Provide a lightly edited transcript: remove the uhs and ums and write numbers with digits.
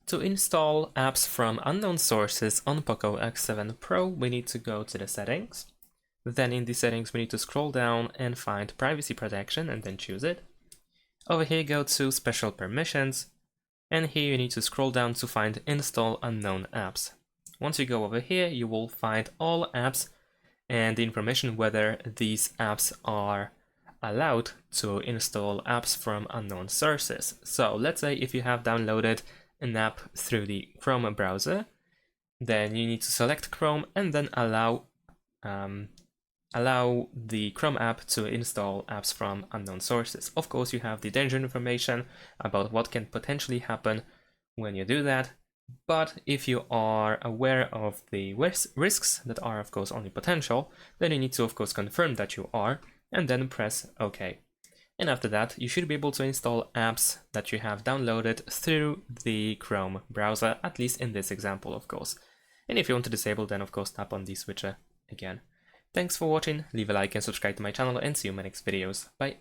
To install apps from unknown sources on POCO X7 Pro, we need to go to the settings. Then in the settings, we need to scroll down and find privacy protection and then choose it. Over here, go to special permissions. And here you need to scroll down to find install unknown apps. Once you go over here, you will find all apps and the information whether these apps are allowed to install apps from unknown sources. So let's say if you have downloaded an app through the Chrome browser, then you need to select Chrome and then allow the Chrome app to install apps from unknown sources. Of course, you have the danger information about what can potentially happen when you do that. But if you are aware of the risks that are, of course, only potential, then you need to, of course, confirm that you are and then press OK. And after that, you should be able to install apps that you have downloaded through the Chrome browser, at least in this example, of course. And if you want to disable, then of course tap on the switcher again. Thanks for watching, leave a like and subscribe to my channel, and see you in my next videos. Bye!